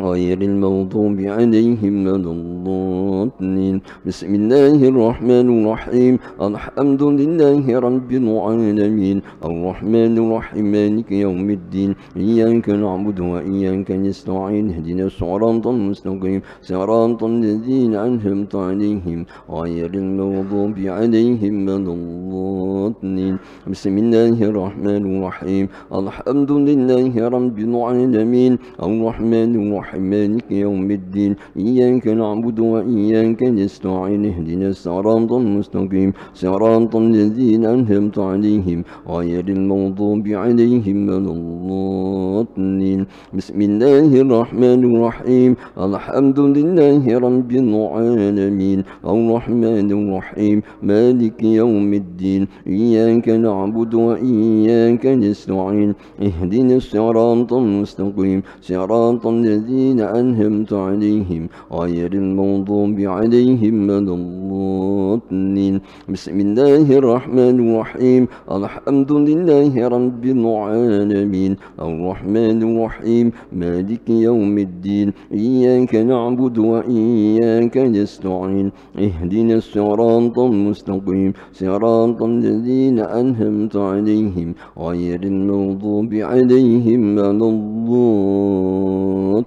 غير المغضوب عليهم ولا الضالين. بسم الله الرحمن الرحيم. الحمد لله رب العالمين الرحمن الرحيم مالك يوم الدين إياك نعبد وإياك نستعين اهدنا الصراط المستقيم صراط الذين أنعمت عليهم غير المغضوب عليهم ولا الضالين. بسم الله الرحمن الرحيم. الحمد لله رب العالمين الرحمن الرحيم مالك يوم الدين إياك نعبد وإياك نستعين اهدنا الصراط المستقيم صراط الذين أنعمت عليهم غير المغضوب عليهم ولا الضالين. بسم الله الرحمن الرحيم. الحمد لله رب العالمين الرحمن الرحيم مالك يوم الدين إياك نعبد وإياك نستعين اهدنا الصراط المستقيم صراط الذين أنعمت عليهم غير المغضوب عليهم ولا الضالين. بسم الله الرحمن الرحيم. الحمد لله رب العالمين الرحمن الرحيم مالك يوم الدين إياك نعبد وإياك نستعين اهدنا الصراط المستقيم صراط الذين أنعمت عليهم غير المغضوب عليهم ولا الضالين.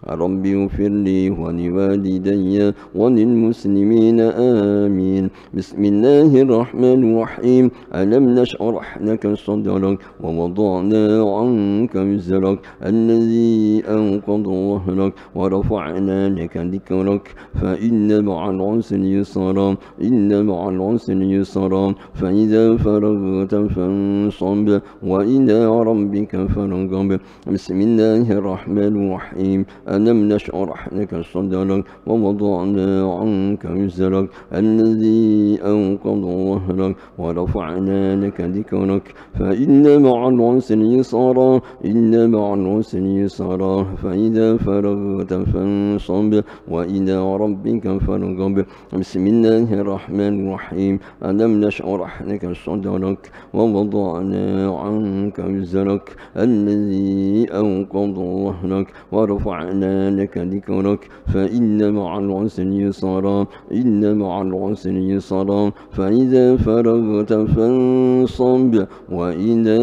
رب اغفر لي ولوالدي وللمسلمين آمين. بسم الله الرحمن الرحيم. ألم نشرح لك صدرك ووضعنا عنك وزرك الذي أنقض ظهرك ورفعنا لك ذكرك فإن مع العسر يسرا إن مع العسر يسرا فإذا فرغت فانصب وإلى ربك فارغب. بسم الله الرحمن الرحيم. ألم نشرح لك صدرك ووضعنا عنك وزرك الذي أنقض ظهرك ورفعنا لك ذكرك فإن مع العسر يسرا إن مع العسر يسرا فإذا فرغت فانصب وإلى ربك فارغب. بسم الله الرحمن الرحيم. ألم نشرح لك صدرك ووضعنا عنك وزرك الذي أنقض ظهرك ورفعنا لك ذكرك فإن مع العسر يسرا إن مع العسر يسرا فإذا فرغت فانصب وإلى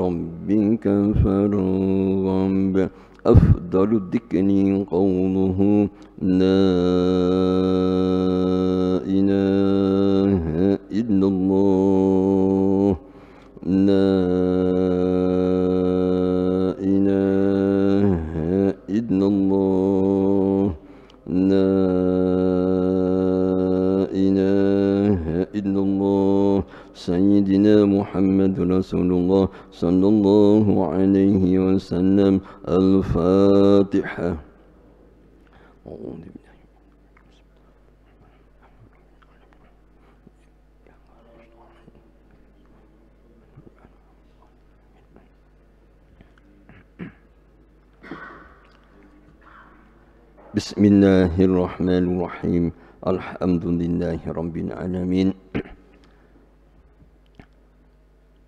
ربك فارغب. أفضل الذكر قوله لا إله إلا الله لا إله إلا الله لا إله إلا الله سيدنا محمد رسول الله صلى الله عليه وسلم. الفاتحة. بسم الله الرحمن الرحيم. الحمد لله رب العالمين.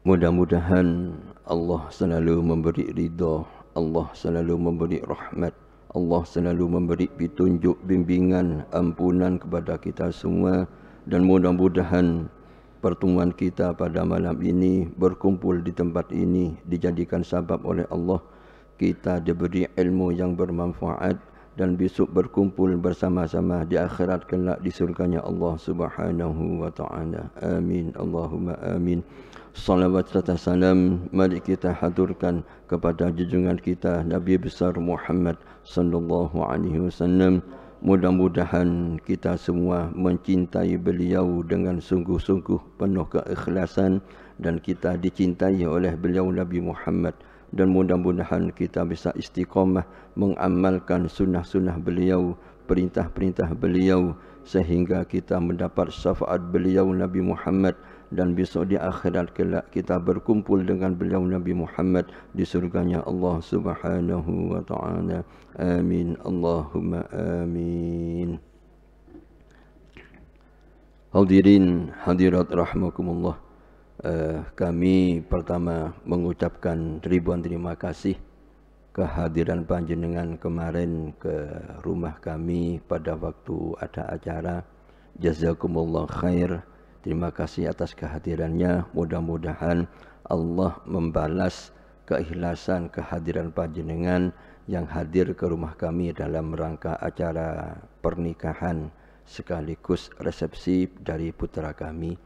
Mudah-mudahan Allah selalu memberi ridha, Allah selalu memberi rahmat, Allah selalu memberi petunjuk, bimbingan, ampunan kepada kita semua. Dan mudah-mudahan pertemuan kita pada malam ini, berkumpul di tempat ini, dijadikan sebab oleh Allah kita diberi ilmu yang bermanfaat, dan besok berkumpul bersama-sama di akhirat kelak di surganya Allah Subhanahu wa taala. Amin Allahumma amin. Salawat serta salam mari kita haturkan kepada junjungan kita Nabi besar Muhammad sallallahu alaihi wasallam. Mudah-mudahan kita semua mencintai beliau dengan sungguh-sungguh penuh keikhlasan, dan kita dicintai oleh beliau Nabi Muhammad. Dan mudah-mudahan kita bisa istiqamah mengamalkan sunnah-sunnah beliau, perintah-perintah beliau, sehingga kita mendapat syafaat beliau Nabi Muhammad. Dan besok di akhirat kelak kita berkumpul dengan beliau Nabi Muhammad di surganya Allah Subhanahu wa ta'ala. Amin Allahumma amin. Hadirin hadirat rahmakumullah. Kami pertama mengucapkan ribuan terima kasih kehadiran panjenengan kemarin ke rumah kami pada waktu ada acara. Jazakumullah khair. Terima kasih atas kehadirannya. Mudah-mudahan Allah membalas keikhlasan kehadiran panjenengan yang hadir ke rumah kami dalam rangka acara pernikahan sekaligus resepsi dari putra kami,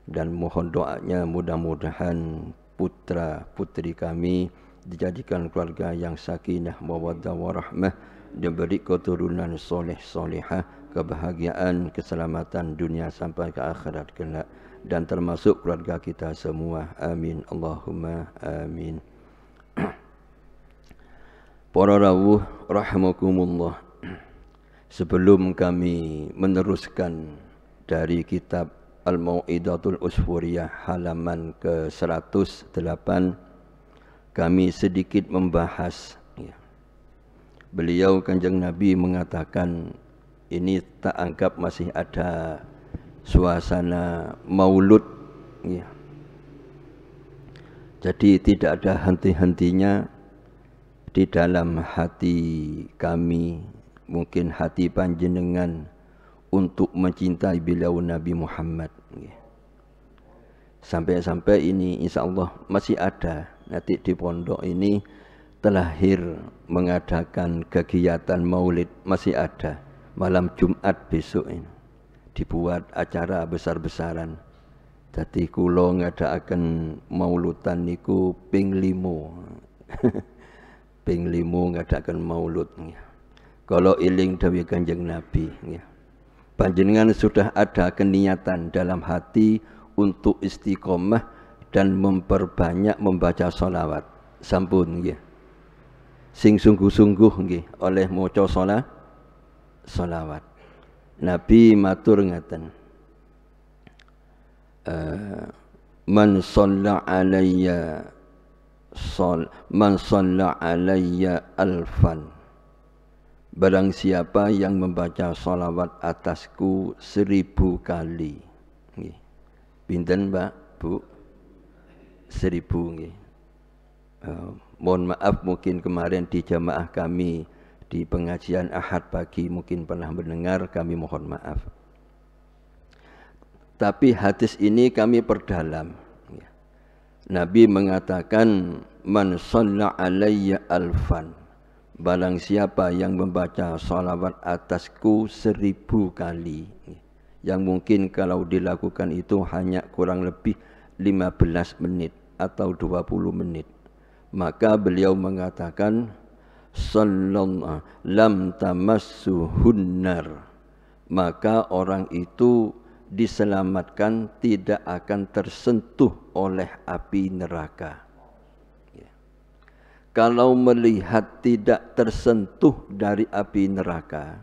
dan mohon doanya mudah-mudahan putra putri kami dijadikan keluarga yang sakinah mawaddah warahmah, diberi keturunan soleh solehah, kebahagiaan keselamatan dunia sampai ke akhirat kelak, dan termasuk keluarga kita semua, amin Allahumma amin. Para rawuh rahimakumullah, sebelum kami meneruskan dari kitab Al-Mau'idatul Usfuriyah halaman ke-108, kami sedikit membahas ya. Beliau Kanjeng Nabi mengatakan ini tak anggap masih ada suasana maulud ya. Jadi tidak ada henti-hentinya di dalam hati kami, mungkin hati panjenengan, untuk mencintai beliau Nabi Muhammad. Sampai-sampai ini insya Allah masih ada. Nanti di pondok ini terlahir mengadakan kegiatan maulid, masih ada. Malam Jumat besok ini dibuat acara besar-besaran. Jadi kula ngadakaken mauludan niku ping 5. Ping 5 ngadakan maulud ya. Kalau iling dawuh Kanjeng Nabi ya. Panjenengan sudah ada keniatan dalam hati untuk istiqomah dan memperbanyak membaca sholawat. Sampun nggih. Sing sungguh-sungguh nggih oleh maca sholawat. Nabi matur ngaten. Man shalla alayya man shalla alayya alfan, barang siapa yang membaca sholawat atasku 1000 kali. Pinten Mbak Bu? 1000 nggih. Mohon maaf mungkin kemarin di jamaah kami di pengajian Ahad pagi mungkin pernah mendengar, kami mohon maaf. Tapi hadis ini kami perdalam. Nabi mengatakan man shalla alayya alfan, barang siapa yang membaca sholawat atasku 1000 kali, yang mungkin kalau dilakukan itu hanya kurang lebih 15 menit atau 20 menit, maka beliau mengatakan sallallahu lam tamassuhunnar, maka orang itu diselamatkan, tidak akan tersentuh oleh api neraka. Kalau melihat tidak tersentuh dari api neraka,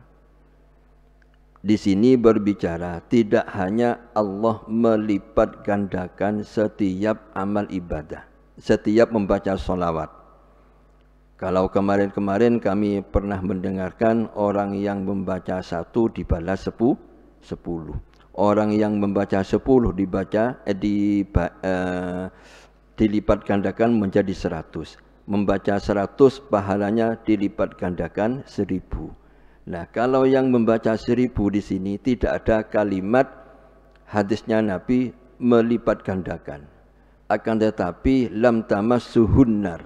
di sini berbicara tidak hanya Allah melipat gandakan setiap amal ibadah, setiap membaca sholawat. Kalau kemarin-kemarin kami pernah mendengarkan orang yang membaca 1 dibalas 10. Orang yang membaca 10 dilipat gandakan menjadi 100. Membaca 100 pahalanya dilipat gandakan 1000. Nah, kalau yang membaca 1000 di sini tidak ada kalimat hadisnya Nabi melipat gandakan. Akan tetapi lam tamassuhunnar,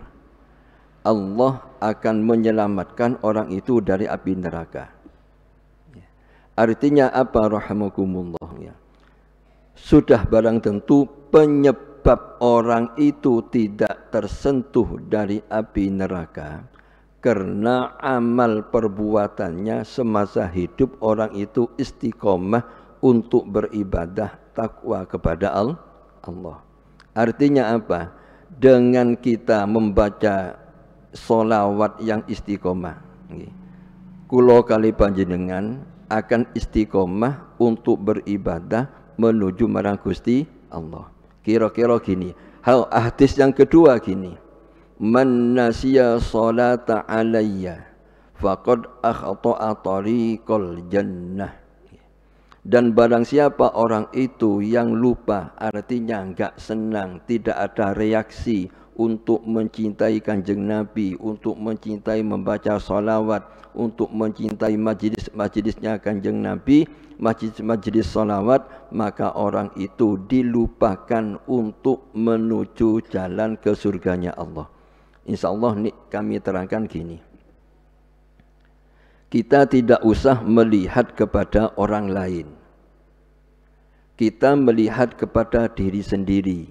Allah akan menyelamatkan orang itu dari api neraka. Artinya apa rahimakumullah ya. Sudah barang tentu penyebab orang itu tidak tersentuh dari api neraka karena amal perbuatannya semasa hidup orang itu istiqomah untuk beribadah takwa kepada Allah. Artinya apa? Dengan kita membaca sholawat yang istiqomah, kulo kali panjenengan akan istiqomah untuk beribadah menuju marang Gusti Allah. Kira-kira gini, hadis yang kedua gini, man nasiya sholata alayya faqad akhta'a tariqal jannah. Dan barang siapa orang itu yang lupa, artinya enggak senang, tidak ada reaksi untuk mencintai Kanjeng Nabi, untuk mencintai membaca salawat, untuk mencintai majlis-majlisnya Kanjeng Nabi, majlis-majlis salawat, maka orang itu dilupakan untuk menuju jalan ke surganya Allah. Insyaallah nih kami terangkan gini. Kita tidak usah melihat kepada orang lain. Kita melihat kepada diri sendiri.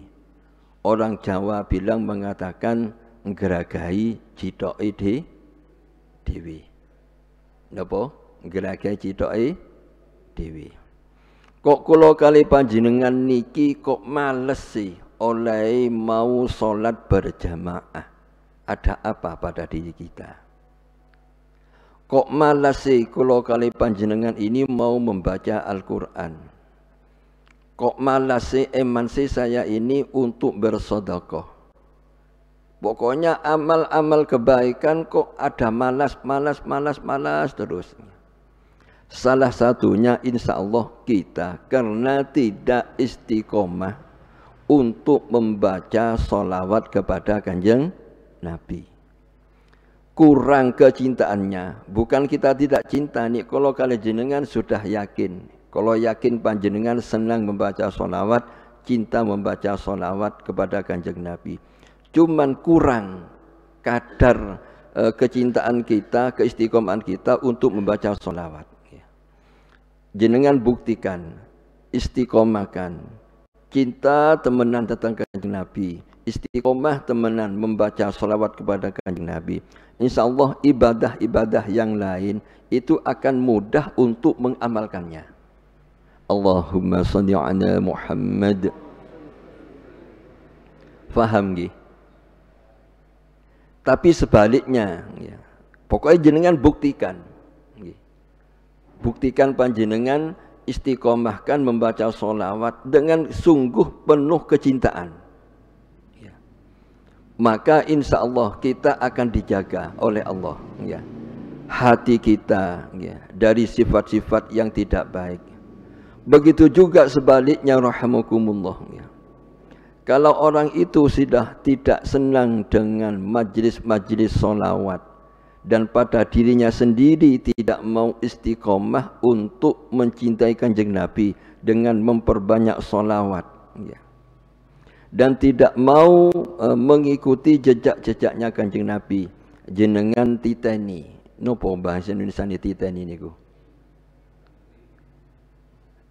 Orang Jawa bilang mengatakan ngeragahi citoke dewi. Napa? Ngeragahi citoke dewi. Kok kula kali panjenengan niki kok males sih oleh mau sholat berjamaah? Ada apa pada diri kita? Kok malas sih kula kali panjenengan ini mau membaca Al-Quran? Kok malas sih eman sih saya ini untuk bersedekah? Pokoknya amal-amal kebaikan kok ada malas terus. Salah satunya insya Allah kita karena tidak istiqomah untuk membaca sholawat kepada Kanjeng Nabi. Kurang kecintaannya. Bukan kita tidak cinta nih. Kalau kalian jenengan sudah yakin. Kalau yakin panjenengan senang membaca sholawat, cinta membaca sholawat kepada Kanjeng Nabi. Cuman kurang kadar kecintaan kita, keistiqomahan kita untuk membaca sholawat. Jenengan buktikan, istiqomahkan, cinta temenan tentang Kanjeng Nabi, istiqomah temenan membaca sholawat kepada Kanjeng Nabi. Insya Allah ibadah-ibadah yang lain itu akan mudah untuk mengamalkannya. Allahumma sholli ala Muhammad. Faham nggih? Tapi sebaliknya ya. Pokoknya jenengan buktikan. Buktikan panjenengan istiqomahkan membaca sholawat dengan sungguh penuh kecintaan. Ya. Maka insya Allah kita akan dijaga oleh Allah. Ya. Hati kita ya, dari sifat-sifat yang tidak baik. Begitu juga sebaliknya rahimakumullah ya. Kalau orang itu sudah tidak senang dengan majlis-majlis sholawat dan pada dirinya sendiri tidak mau istiqomah untuk mencintai Kanjeng Nabi dengan memperbanyak sholawat ya. Dan tidak mau mengikuti jejak-jejaknya Kanjeng Nabi, jenengan titeni. Nopo bahasa Indonesia ni titeni niku?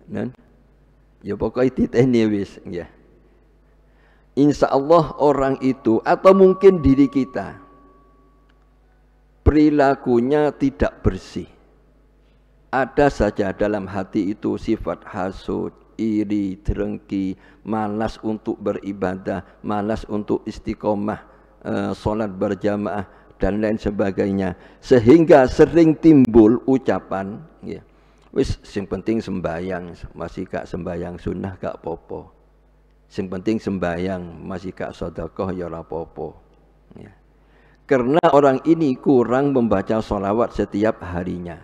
Nan? Ya pokoknya titeni wis ya. Insya Allah orang itu atau mungkin diri kita perilakunya tidak bersih. Ada saja dalam hati itu sifat hasud, iri, dengki, malas untuk beribadah, malas untuk istiqomah, sholat berjamaah dan lain sebagainya. Sehingga sering timbul ucapan, ya, wis sing penting sembayang, masih kak sembayang sunnah gak popo. Sing penting sembayang, masih kak sedekah ya ora popo. Ya. Karena orang ini kurang membaca sholawat setiap harinya.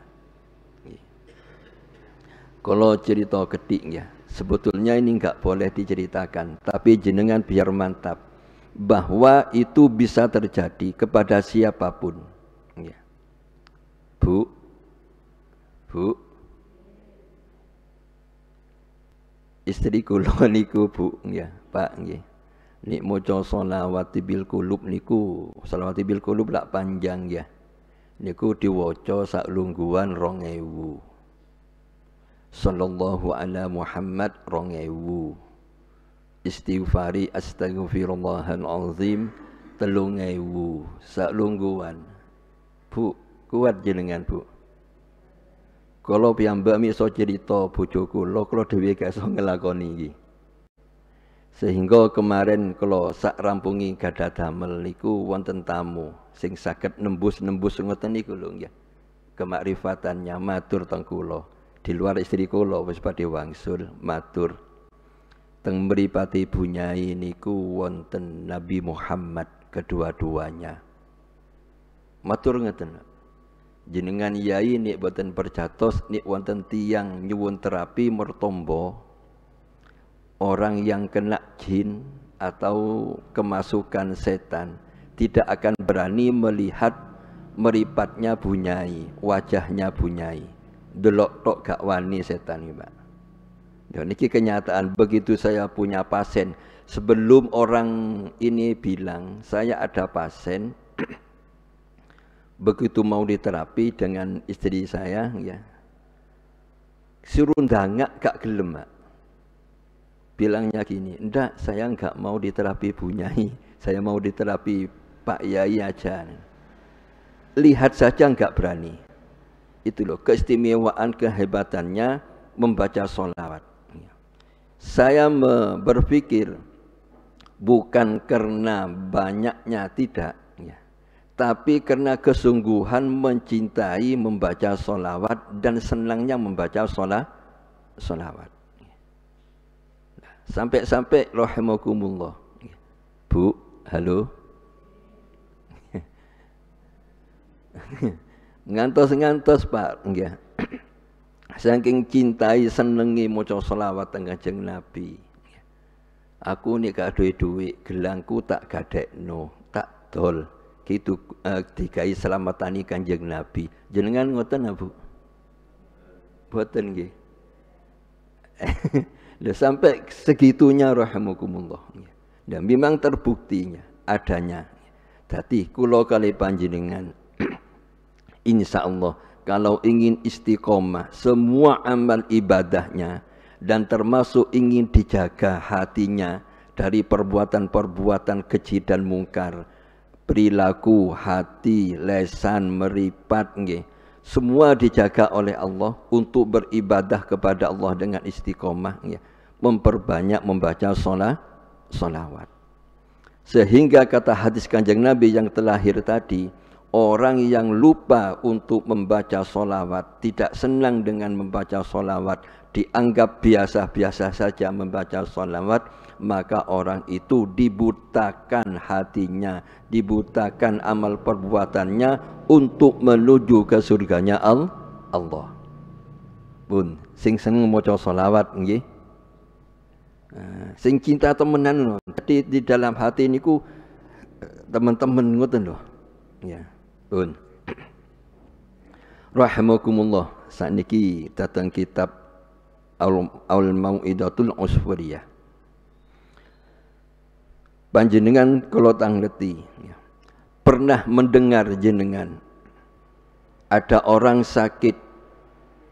Kalau cerita kedik ya, sebetulnya ini enggak boleh diceritakan, tapi jenengan biar mantap bahwa itu bisa terjadi kepada siapapun. Ya. Bu, istri kula niku Bu, ya Pak, nggih. Nik maca sholawati bil qulub niku, sholawati bil qulub lak panjang ya. Niku diwaca sak lungguhan 2000. Sallallahu ala Muhammad 2000. Istighfari astaghfirullahal azim 3000 sak lungguhan. Bu, kuat jenengan Bu. Kalau piyambak miso cerita bojo kula dhewe gak iso nglakoni iki. Sehingga kemarin kalau sak rampungi gadah damel niku wonten tamu sing saged nembus-nembus ngoten niku lho nggih. Kemakrifatannya matur teng kula. Di luar istri kula wis padhe wangsul matur. Teng mripate bunyai niku wonten Nabi Muhammad kedua-duanya. Matur ngeten. Jenengan yai nek boten percatos nek wonten tiyang nyuwun terapi mertombo, orang yang kena jin atau kemasukan setan, tidak akan berani melihat meripatnya bunyai, wajahnya bunyai. Delok tok gak wani setan iki, Pak. Ya niki kenyataan. Begitu saya punya pasien, sebelum orang ini bilang saya ada pasien, begitu mau diterapi dengan istri saya, ya suruh ndangak gak gelem, Pak. Bilangnya gini, enggak, saya enggak mau diterapi bunyai, saya mau diterapi Pak Yai aja. Lihat saja enggak berani. Itu loh keistimewaan, kehebatannya membaca sholawat. Saya berpikir bukan karena banyaknya, tidak, ya, tapi karena kesungguhan mencintai membaca sholawat dan senangnya membaca sholawat. Sampai-sampai rahimakumullah, Bu, halo, ngantos Pak, ya. Saking cintai senengi maca sholawat teng Kanjeng Nabi. Aku nek gak duwe gelangku tak gadekno, tak dol. Gitu dikai selamatani Kanjeng Nabi. Jenengan ngoten Bu? Boten nggih. Sampai segitunya rahimakumullah. Dan memang terbuktinya adanya. Dadi kula kali panjenengan insyaallah kalau ingin istiqomah semua amal ibadahnya dan termasuk ingin dijaga hatinya dari perbuatan-perbuatan keji dan mungkar, perilaku, hati, lesan, meripat, semua dijaga oleh Allah untuk beribadah kepada Allah dengan istiqomah, memperbanyak membaca sholawat. Sehingga kata hadis Kanjeng Nabi yang terlahir tadi, orang yang lupa untuk membaca sholawat, tidak senang dengan membaca sholawat, dianggap biasa-biasa saja membaca sholawat, maka orang itu dibutakan hatinya, dibutakan amal perbuatannya untuk menuju ke surganya Allah. Pun, sing seneng maca sholawat, nggih. Sing cinta temenan, jadi di dalam hati niku teman-teman ngoten lho. Ya. Pun rahimakumullah, sakniki datang kitab Al-Mau'idatul Usfuriyah. Panjenengan kula tangleti, pernah mendengar jenengan ada orang sakit,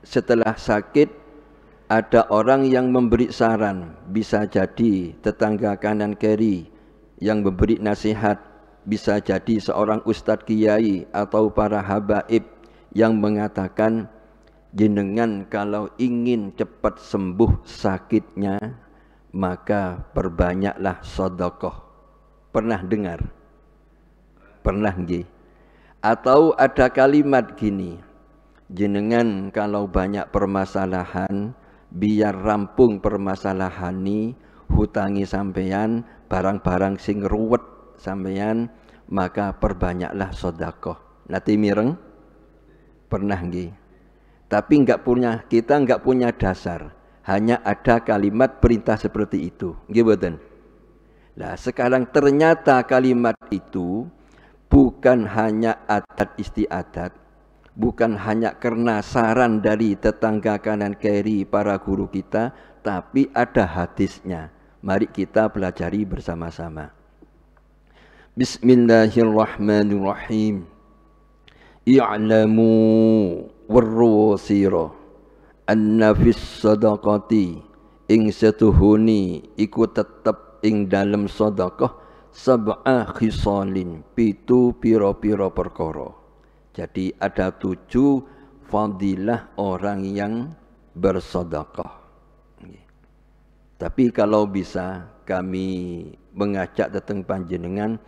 setelah sakit ada orang yang memberi saran, bisa jadi tetangga kanan kiri yang memberi nasihat, bisa jadi seorang ustadz kiai atau para habaib yang mengatakan, jenengan kalau ingin cepat sembuh sakitnya, maka perbanyaklah sedekah. Pernah dengar? Pernah nggih? Atau ada kalimat gini, jenengan kalau banyak permasalahan, biar rampung permasalahan ini, hutangi sampeyan, barang-barang sing ruwet sampeyan, maka perbanyaklah sedekah. Nanti mireng? Pernah nggih? Tapi kita enggak punya dasar, hanya ada kalimat perintah seperti itu, nggih mboten? Nah, sekarang ternyata kalimat itu bukan hanya adat istiadat, bukan hanya karena saran dari tetangga kanan kiri para guru kita, tapi ada hadisnya. Mari kita pelajari bersama-sama. Bismillahirrahmanirrahim. I'lamu warwasira anna fis sadaqati ing setuhuni iku tetep ing dalem sedekah sab'a khisalin, pitu pira-pira perkara. Jadi ada 7 fadilah orang yang bersedekah. Tapi kalau bisa kami mengajak datang panjenengan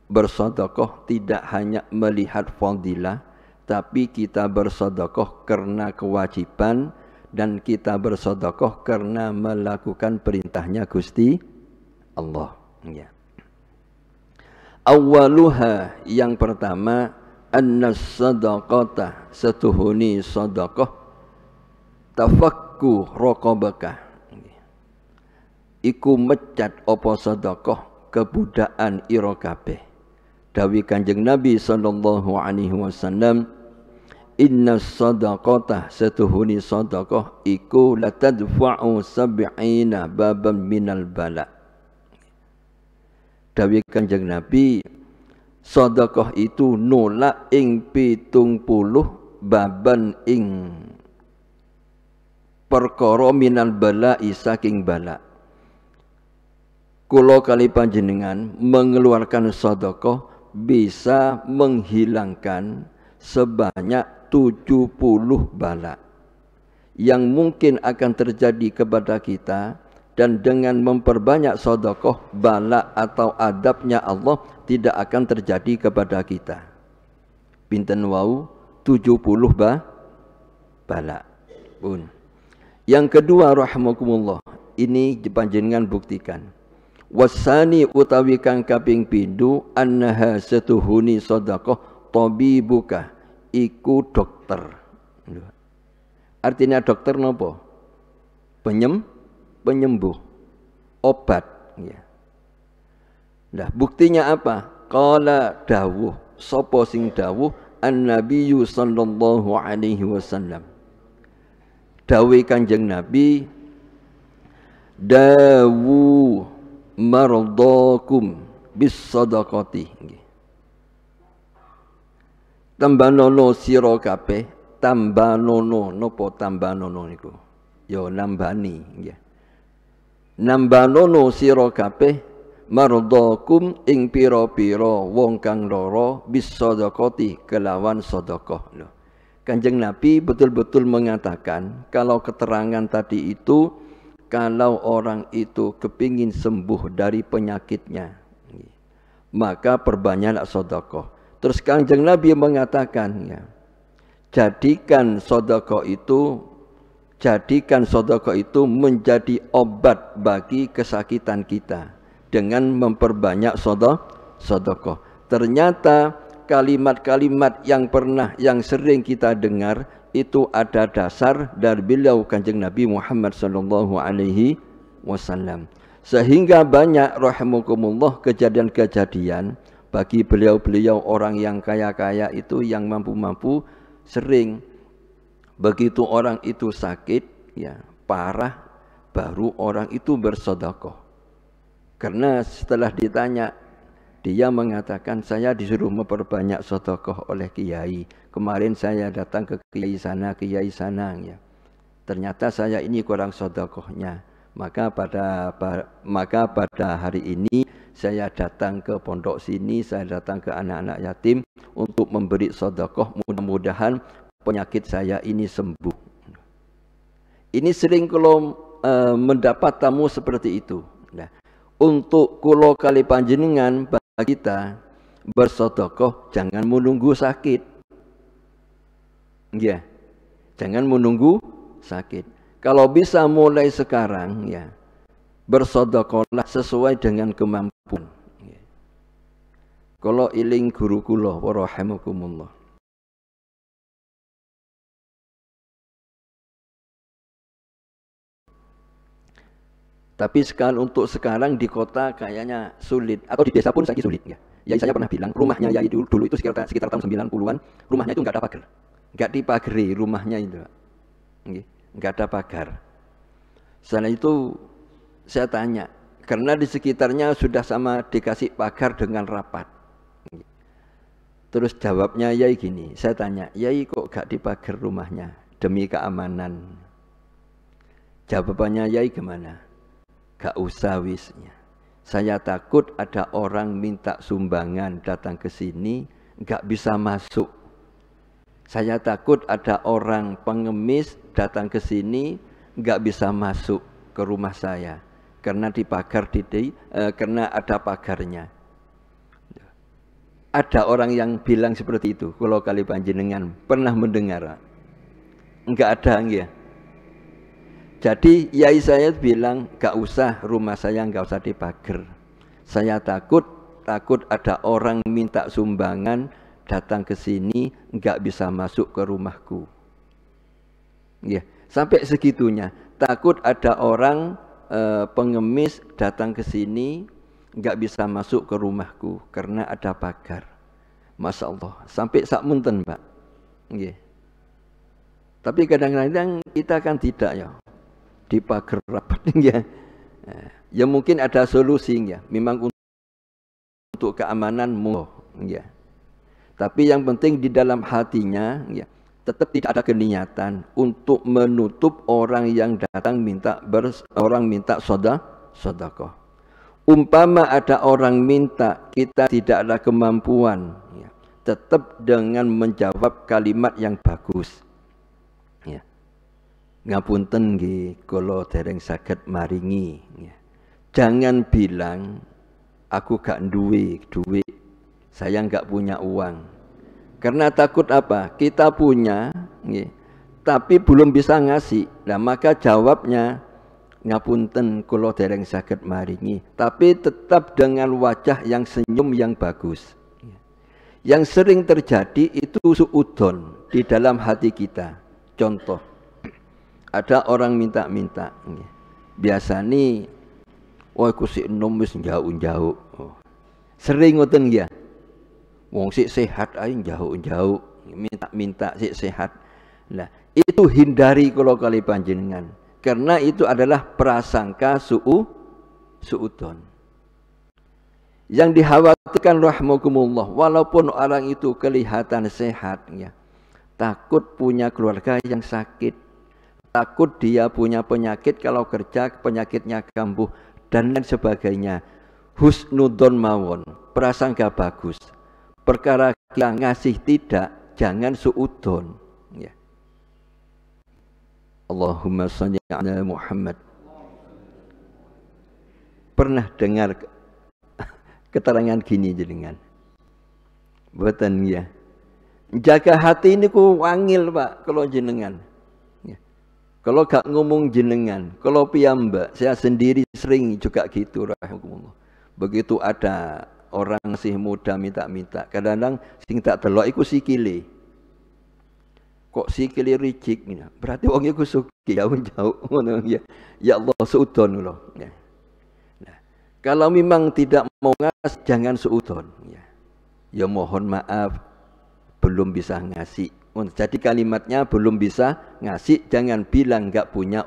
bersedekah tidak hanya melihat fadilah, tapi kita bersedekah karena kewajiban dan kita bersedekah karena melakukan perintahnya Gusti Allah. Ya. Awaluha, yang pertama, anna sadaqata, setuhuni sedekah, tafakku raqabaka, iku mecat apa sedekah kebudaan ira kabeh. Dawi Kanjeng Nabi sallallahu alaihi wasallam, inna sadaqata satuhuni sadaqah iku latadfa'u sab'ina baban minal bala. Dawi Kanjeng Nabi, sedekah itu nolak ing 70 baban ing perkara minal bala'i saking bala. Kula kali panjenengan mengeluarkan sedekah bisa menghilangkan sebanyak 70 bala yang mungkin akan terjadi kepada kita. Dan dengan memperbanyak sedekah, bala atau adabnya Allah tidak akan terjadi kepada kita. Pinten wau 70 bala pun. Yang kedua rahimakumullah, ini panjenengan buktikan. Wasani utawi kang kaping pindho annaha satuhuni sedekah tabibuka iku dokter. Artinya dokter napa? Penyembuh, obat, ya. Nah, buktinya apa? Qala dawuh, sapa sing dawuh an-nabiyyu sallallahu alaihi wasallam. Dawuh Kanjeng Nabi, dawu maradakum bis sadaqati. Tambanono sira kabeh, tambanono napa tambanono niku? Ya nambani, nggih. Nambanono sira kabeh maradakum ing pira-pira wong kang lara bis sadaqati kelawan sedekah. Kanjeng Nabi betul-betul mengatakan kalau keterangan tadi itu, kalau orang itu kepingin sembuh dari penyakitnya, maka perbanyaklah sedekah. Terus Kanjeng Nabi mengatakan, ya, jadikan sedekah itu menjadi obat bagi kesakitan kita dengan memperbanyak sedekah. Ternyata kalimat-kalimat yang sering kita dengar itu ada dasar dari beliau Kanjeng Nabi Muhammad sallallahu alaihi wasallam. Sehingga banyak rahimakumullah kejadian-kejadian bagi beliau-beliau orang yang kaya-kaya itu, yang mampu-mampu, sering begitu orang itu sakit, ya, parah, baru orang itu bersedekah. Karena setelah ditanya, dia mengatakan, saya disuruh memperbanyak sedekah oleh kiai. Kemarin saya datang ke kiai sana, ya. Ternyata saya ini kurang sedekahnya. Maka pada hari ini saya datang ke pondok sini, saya datang ke anak-anak yatim untuk memberi sedekah, mudah-mudahan penyakit saya ini sembuh. Ini sering kalau mendapat tamu seperti itu. Nah, untuk kulo kali panjenengan bagi kita bersedekah jangan menunggu sakit. Ya, jangan menunggu sakit. Kalau bisa mulai sekarang, ya, bersedekahlah sesuai dengan kemampuan. Ya. Kalau iling guru kula rahimakumullah. Tapi untuk sekarang di kota kayaknya sulit, atau di desa pun lagi sulit, ya. Yai saya pernah bilang, rumahnya Yai dulu itu sekitar tahun 90-an, rumahnya itu enggak ada pagar. Enggak dipagari rumahnya itu. Enggak ada pagar. Setelah itu saya tanya, karena di sekitarnya sudah sama dikasih pagar dengan rapat. Terus jawabnya Yai gini, saya tanya, Yai kok enggak dipagar rumahnya demi keamanan? Jawabannya Yai gimana? Gak usah wisnya. Saya takut ada orang minta sumbangan datang ke sini, gak bisa masuk. Saya takut ada orang pengemis datang ke sini, gak bisa masuk ke rumah saya karena dipagar karena ada pagarnya. Ada orang yang bilang seperti itu. Kalau kali panjenengan pernah mendengar? Enggak ada, enggak. Jadi yai saya bilang, gak usah, rumah saya gak usah dipagar. Saya takut ada orang minta sumbangan datang ke sini gak bisa masuk ke rumahku. Ya, sampai segitunya. Takut ada orang pengemis datang ke sini nggak bisa masuk ke rumahku karena ada pagar. Masya Allah, sampai sak munten Pak. Nggih. Tapi kadang-kadang kita kan tidak ya, di pagar rapat ya. Ya mungkin ada solusinya. Memang untuk keamanan ya. Tapi yang penting di dalam hatinya ya, tetap tidak ada keniatan untuk menutup orang yang datang minta sedekah. Umpama ada orang minta, kita tidak ada kemampuan ya, tetap dengan menjawab kalimat yang bagus ya. Ngapunten nggih kula dereng saged maringi ya. Jangan bilang aku gak duwe duit, saya nggak punya uang. Karena takut apa? Kita punya, ya, tapi belum bisa ngasih. Nah maka jawabnya, ngapunten kula dereng saged maringi. Tapi tetap dengan wajah yang senyum yang bagus. Yang sering terjadi itu suudon di dalam hati kita. Contoh, ada orang minta-minta. Biasa nih, wah aku sik enom wis njauh-njauh. Sering ngoten ya. Wong sik sehat ae njauh-njauh, minta-minta sik sehat. Nah, itu hindari kalau kali panjenengan. Karena itu adalah prasangka suudon. Yang dikhawatirkan rahmakumullah, walaupun orang itu kelihatan sehat ya, takut punya keluarga yang sakit, takut dia punya penyakit kalau kerja penyakitnya kambuh dan lain sebagainya. Husnudon mawon, prasangka bagus. Perkara kita ngasih tidak, jangan suudon ya. Allahumma shalli ala Muhammad. Pernah dengar keterangan gini jenengan? Mboten ya. Jaga hati ini ku wangil Pak kalau jenengan. Ya. Kalau gak ngomong jenengan, kalau piyambak, saya sendiri sering juga gitu rahimahullah. Begitu ada orang masih muda minta-minta, kadang-kadang sing tak delok iku sikile. Kok sikile ricik ya? Berarti wong iku sugih jauh ngono ya. Ya Allah suudon lho ya. Nah, kalau memang tidak mau ngasih jangan suudon ya. Ya mohon maaf belum bisa ngasih. Jadi kalimatnya belum bisa ngasih, jangan bilang enggak punya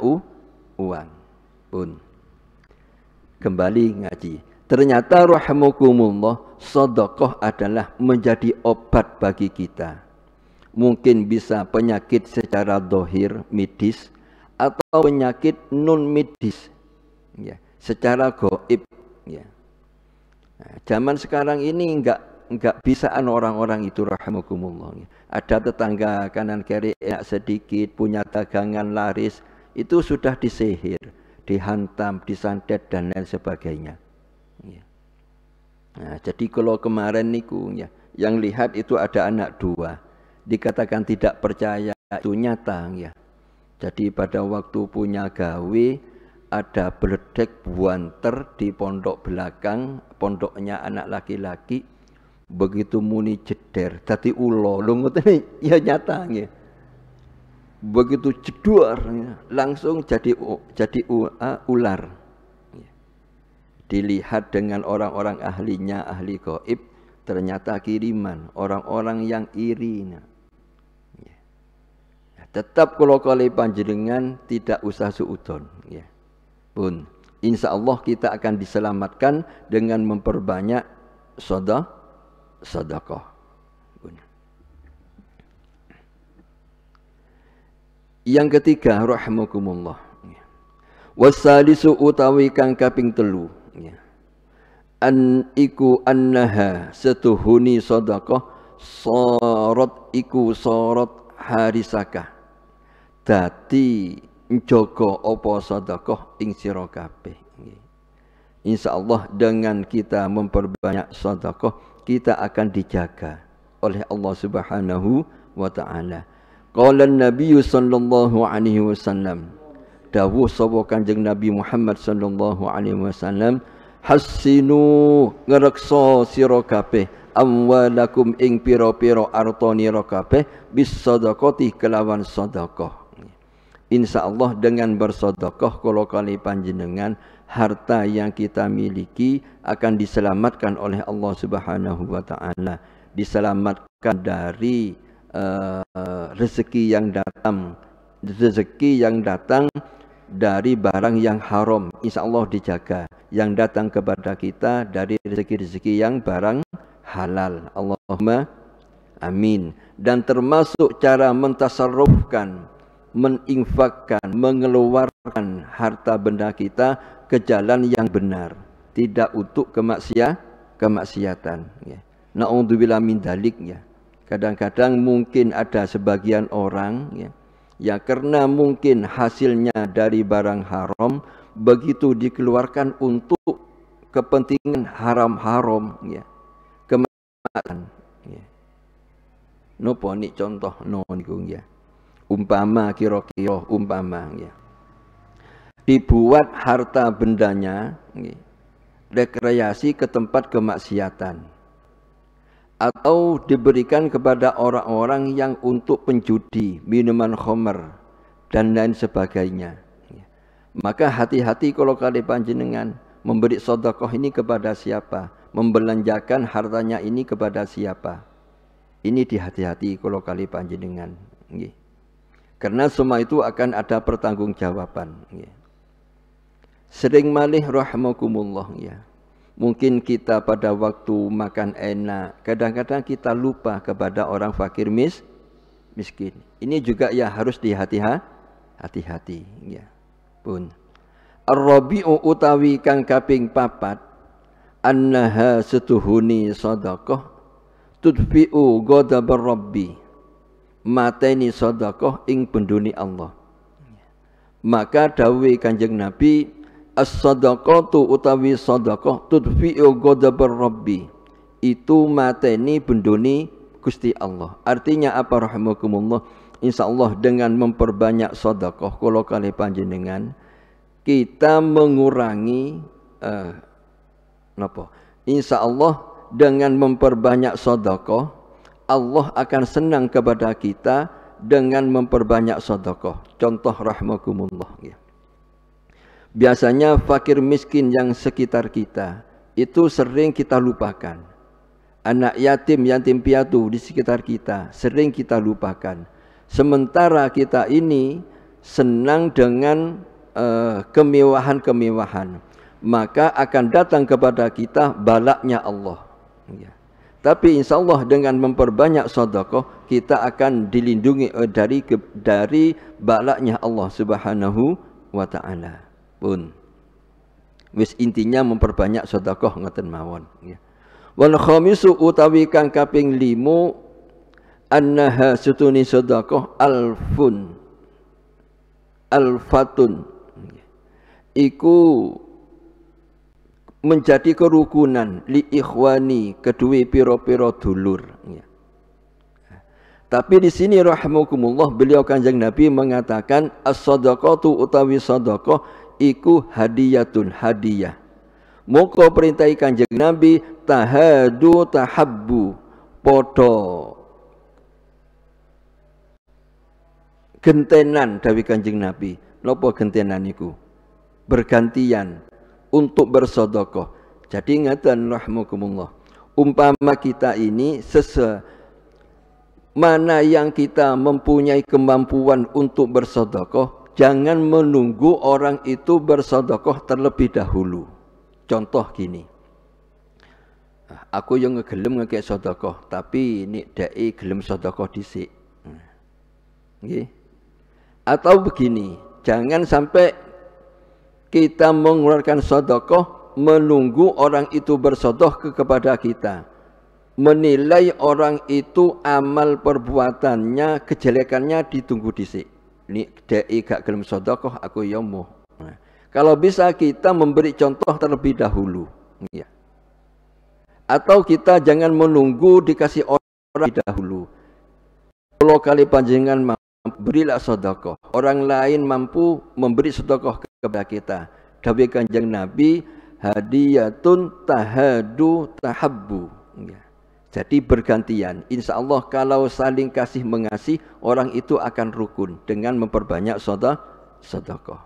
uang. Pun kembali ngaji. Ternyata rahimakumullah, sedekah adalah menjadi obat bagi kita. Mungkin bisa penyakit secara dohir medis atau penyakit non medis ya, secara gaib ya. Nah, zaman sekarang ini enggak bisaan orang-orang itu rahimakumullah ya. Ada tetangga kanan kiri enak sedikit, punya dagangan laris, itu sudah disihir, dihantam, disantet dan lain sebagainya. Ya. Nah, jadi kalau kemarin niku ya, yang lihat itu ada anak dua, dikatakan tidak percaya itu nyata ya. Jadi pada waktu punya gawe ada beledek buanter di pondok belakang, pondoknya anak laki-laki, begitu muni jeder, dadi ulo, lho ngoten ya nyata ya. Begitu jedor ya, langsung jadi ular. Dilihat dengan orang-orang ahlinya, ahli gaib, ternyata kiriman orang-orang yang iri. Ya. Tetap kalau kali panjenengan tidak usah suudon. Ya. Pun, insya Allah kita akan diselamatkan dengan memperbanyak sedekah. Yang ketiga, rahimakumullah. Wasalisu utawi kang kaping telu. Ya. An iku annaha setuhuni sedekah sorot iku sorot harisaka dadi njaga apa sedekah ing sira kabeh. Insyaallah dengan kita memperbanyak sedekah kita akan dijaga oleh Allah Subhanahu wa taala. Qala an-nabiy sallallahu alaihi wasallam, dawuh sapa Kanjeng Nabi Muhammad sallallahu alaihi wasallam, hassinu ngreksa sira kabeh amwalakum ing pira-pira artanira kabeh bis sedekati kelawan sedekah. Insya Allah dengan bersedekah kalau kali panjenengan, harta yang kita miliki akan diselamatkan oleh Allah Subhanahu wa taala, diselamatkan dari rezeki yang datang dari barang yang haram, insya Allah dijaga. Yang datang kepada kita dari rezeki-rezeki yang barang halal. Allahumma amin. Dan termasuk cara mentasarrufkan, menginfakkan, mengeluarkan harta benda kita ke jalan yang benar, tidak untuk kemaksiatan. Ya. Na'udzubillah min dzalik. Ya. Kadang-kadang mungkin ada sebagian orang ya karena mungkin hasilnya dari barang haram, begitu dikeluarkan untuk kepentingan haram-haram, ya, kemaksiatan. Ya. Nopo ni contoh niku ya. Umpama kira-kira ya. Dibuat harta bendanya rekreasi ke tempat kemaksiatan, atau diberikan kepada orang-orang yang untuk penjudi, minuman khamr dan lain sebagainya. Maka hati-hati kalau kali panjenengan memberi sedekah ini kepada siapa, membelanjakan hartanya ini kepada siapa. Ini dihati-hati kalau kali panjenengan. Karena semua itu akan ada pertanggungjawaban. Sering malih rahimakumullah ya. Mungkin kita pada waktu makan enak, kadang-kadang kita lupa kepada orang fakir miskin. Ini juga ya harus hati-hati ya. Pun. Ar-rabi'u utawi kang kaping papat, annaha setuhuni sedekah tudfi'u ghadabar rabbi. Mateni sedekah ing benduni Allah. Maka dawuh Kanjeng Nabi, as-sadaqatu utawi sedekah tudfi'u ghadabar rabbi, itu mateni benduni Gusti Allah. Artinya apa rahimakumullah? Insyaallah dengan memperbanyak sedekah kula kali panjenengan kita mengurangi napa? Insyaallah dengan memperbanyak sedekah Allah akan senang kepada kita dengan memperbanyak sedekah. Contoh rahimakumullah ya. Biasanya fakir miskin yang sekitar kita itu sering kita lupakan. Anak yatim piatu di sekitar kita sering kita lupakan. Sementara kita ini senang dengan kemewahan-kemewahan, maka akan datang kepada kita balaknya Allah. Ya. Tapi insya Allah dengan memperbanyak sedekah kita akan dilindungi dari balaknya Allah Subhanahu wa taala. Pun wis intinya memperbanyak sedekah ngoten mawon ya. Wal khamisu utawi kang kaping 5, annaha sutuni sedekah alfatun iku menjadi kerukunan li ikhwani kedue piro-piro dulur ya. Tapi di sini rahimakumullah beliau Kanjeng Nabi mengatakan as-sadaqatu utawi sedekah iku hadiyatun hadiyah. Moko perintah Kanjeng Nabi tahadu tahabbu, podo gentenan dawuh Kanjeng Nabi. Napa gentenan niku? Bergantian untuk bersedekah. Jadi ngaten rahimakumullah. Umpama kita ini mana yang kita mempunyai kemampuan untuk bersedekah, jangan menunggu orang itu bersedekah terlebih dahulu. Contoh gini. Aku yang ngegelem ngekek sedekah, tapi ini dai gelem sedekah dhisik. Nggih. Atau begini, jangan sampai kita mengeluarkan sedekah menunggu orang itu bersedekah kepada kita. Menilai orang itu amal perbuatannya, kejelekannya ditunggu dhisik. Ini dai gak gelem sedekah aku ya mau. Kalau bisa kita memberi contoh terlebih dahulu. Ya. Atau kita jangan menunggu dikasih orang dahulu. Kalau kali panjenengan mampu berilah sedekah, orang lain mampu memberi sedekah kepada kita. Dawuh Kanjeng Nabi, hadiyatun tahadu tahabbu. Ya. Jadi bergantian. Insya Allah kalau saling kasih mengasih, orang itu akan rukun dengan memperbanyak sedekah.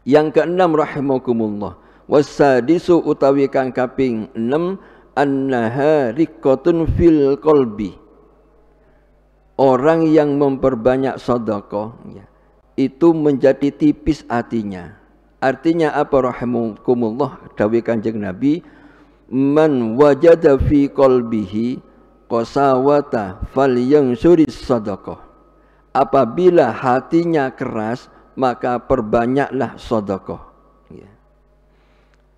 Yang keenam rahimakumullah, wasadisu utawi kang kaping 6, annaha riqqatun fil qalbi. Orang yang memperbanyak sedekah ya, itu menjadi tipis hatinya. Artinya apa rahimakumullah, dawuh Kanjeng Nabi, man wajada fi qalbihi qasawata falyansuris sadaqah. Apabila hatinya keras, maka perbanyaklah sedekah. Ya.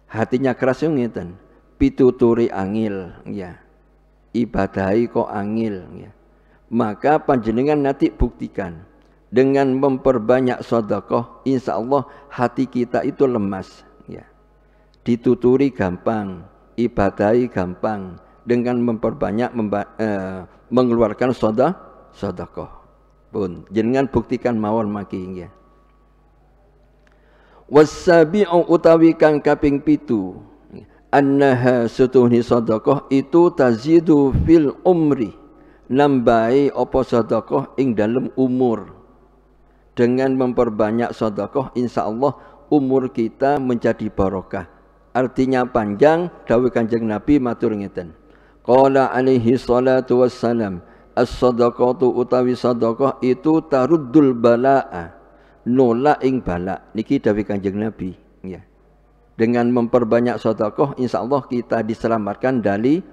Hatinya keras yang ngeten, pituturi angil, ya. Ibadahi kok angil, ya. Maka panjenengan nanti buktikan dengan memperbanyak sedekah, insya Allah hati kita itu lemas, ya. Dituturi gampang, ibadahi gampang dengan memperbanyak mengeluarkan sedekah. Pun jenengan buktikan mawon maki, ya. Wasabi'u utawi kang kaping 7, annaha setuhni sedekah itu tazidu fil umri, nambahi apa sedekah ing dalam umur. Dengan memperbanyak sedekah insyaallah umur kita menjadi barokah. Artinya panjang. Dawuh Kanjeng Nabi matur ngeten, qala alaihi salatu wassalam, as-sadaqatu utawi sedekah itu taruddul balaa, nolak ing balak. Niki dawuh Kanjeng Nabi, ya. Dengan memperbanyak sedekah insyaallah kita diselamatkan dari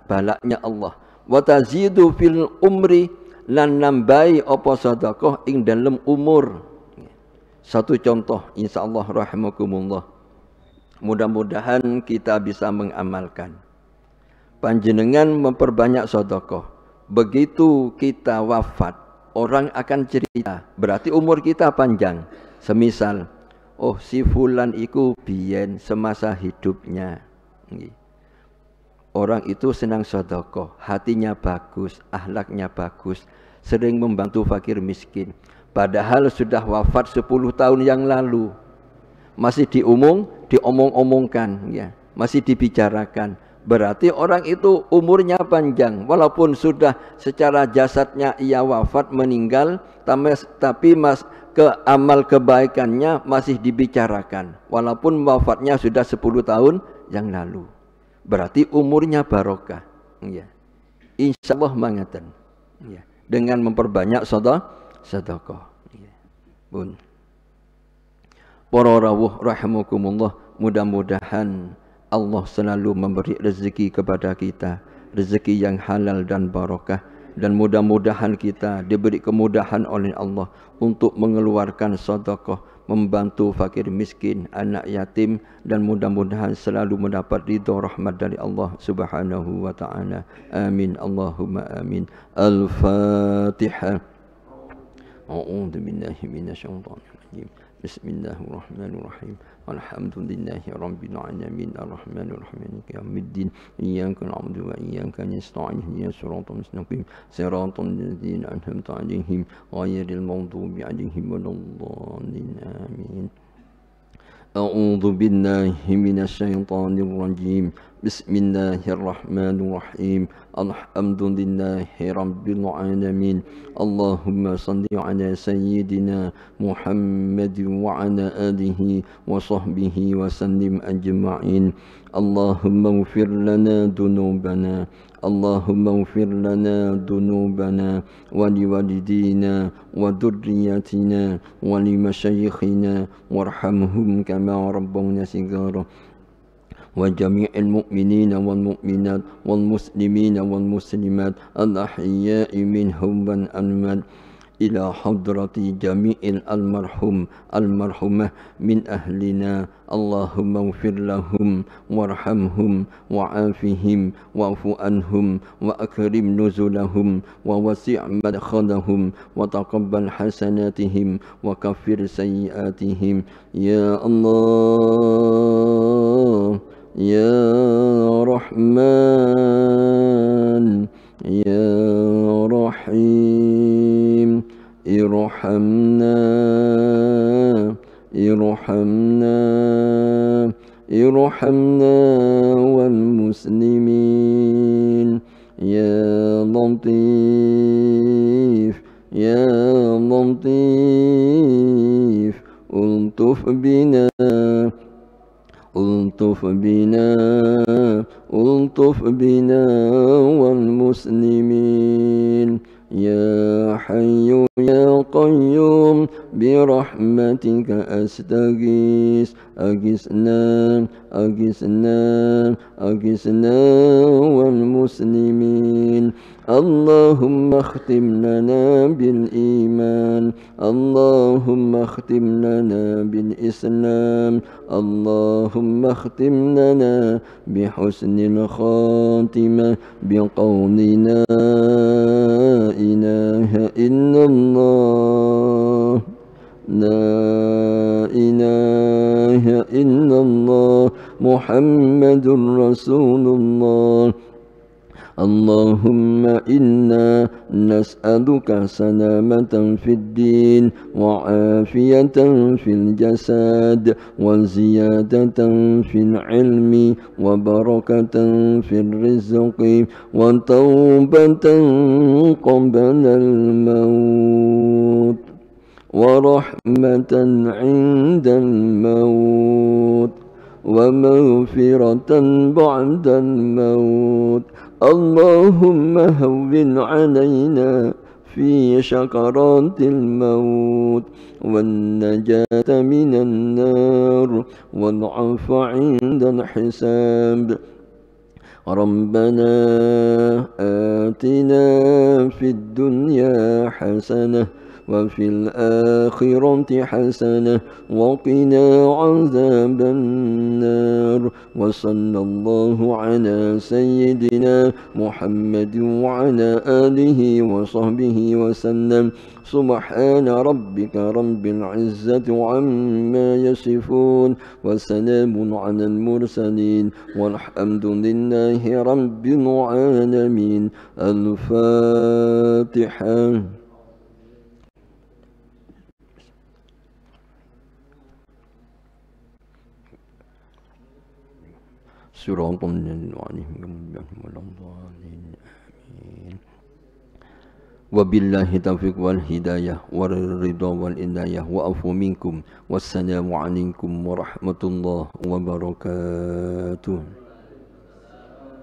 balaknya Allah. Wa tazidu fil umri, lan nambahi apa sedekah ing dalam umur. Satu contoh insyaallah rahimakumullah, mudah-mudahan kita bisa mengamalkan. Panjenengan memperbanyak sedekah, begitu kita wafat orang akan cerita, berarti umur kita panjang. Semisal, oh si fulan iku biyen semasa hidupnya, orang itu senang sedekah, hatinya bagus, akhlaknya bagus, sering membantu fakir miskin. Padahal sudah wafat 10 tahun yang lalu, masih diomong-omongkan, ya, masih dibicarakan. Berarti orang itu umurnya panjang, walaupun sudah secara jasadnya ia wafat meninggal, tapi amal kebaikannya masih dibicarakan, walaupun wafatnya sudah 10 tahun yang lalu. Berarti umurnya barokah, ya. Insyaallah mangatan, ya. Dengan memperbanyak sedekah, ya. Pun para rawuh rahimakumullah, mudah-mudahan Allah selalu memberi rezeki kepada kita, rezeki yang halal dan barokah, dan mudah-mudahan kita diberi kemudahan oleh Allah untuk mengeluarkan sedekah, membantu fakir miskin, anak yatim, dan mudah-mudahan selalu mendapat ridha rahmat dari Allah Subhanahu wa taala. Amin Allahumma amin. Al-Fatihah. A'udzu billahi minasyaitonir rajim. Bismillahirrahmanirrahim. Alhamdulillahi rabbil alamin, arrahmanir rahim, maliki yaumiddin, iyyaka na'budu wa iyyaka nasta'in, ihdinas siratal mustaqim, siratal ladzina an'amta 'alaihim ghairil maghdubi 'alaihim waladdallin. Amin. A'udzu billahi minasyaitonir rajim. Bismillahirrahmanirrahim. Alhamdulillahi rabbil alamin. Allahumma salli ala sayyidina Muhammad wa ala alihi wa sahbihi wa sallim ajma'in. Allahumma ighfir lana dunubana, Allahumma ighfir lana dunubana wa liwalidina wa dhurriyyatina wa limashayikhina warhamhum kama rabbawna shighara. وجميع المؤمنين والمؤمنات والمسلمين والمسلمات الأحياء منهم والأموات إلى حضرة جميع المرحومة من أهلنا. اللهم اغفر لهم وارحمهم وعافهم واعف عنهم وأكرم نزلهم ووسع مدخلهم وتقبل حسناتهم وكفر سيئاتهم. يا الله يا رحمن يا رحيم ارحمنا ارحمنا ارحمنا والمسلمين بنا ألطف بنا ألطف بنا والمسلمين يا حي يا قيوم برحمتك أستغيث أغثنا أغثنا أغثنا والمسلمين اللهم اختم لنا بالإيمان اللهم اختم لنا بالإسلام اللهم اختم لنا بحسن الخاتمة بقولنا لا إله إلا الله لا إله إلا الله محمد رسول الله اللهم إنا نسألك سلامة في الدين وعافية في الجسد وزيادة في العلم وبركة في الرزق وتوبة قبل الموت ورحمة عند الموت ومغفرة بعد الموت اللهم هون علينا في شكرات الموت والنجاة من النار والعفو عند الحساب ربنا آتنا في الدنيا حسنة وفي الآخرة حسنة وقنا عذاب النار وصلى الله على سيدنا محمد وعلى آله وصحبه وسلم سبحان ربك رب العزة عما يصفون وسلام على المرسلين والحمد لله رب العالمين الفاتحة صراط الذين أنعمت عليهم آمين وبالله التوفيق والهداية والرضا والعناية وعفو منكم والسلام عليكم ورحمة الله وبركاته.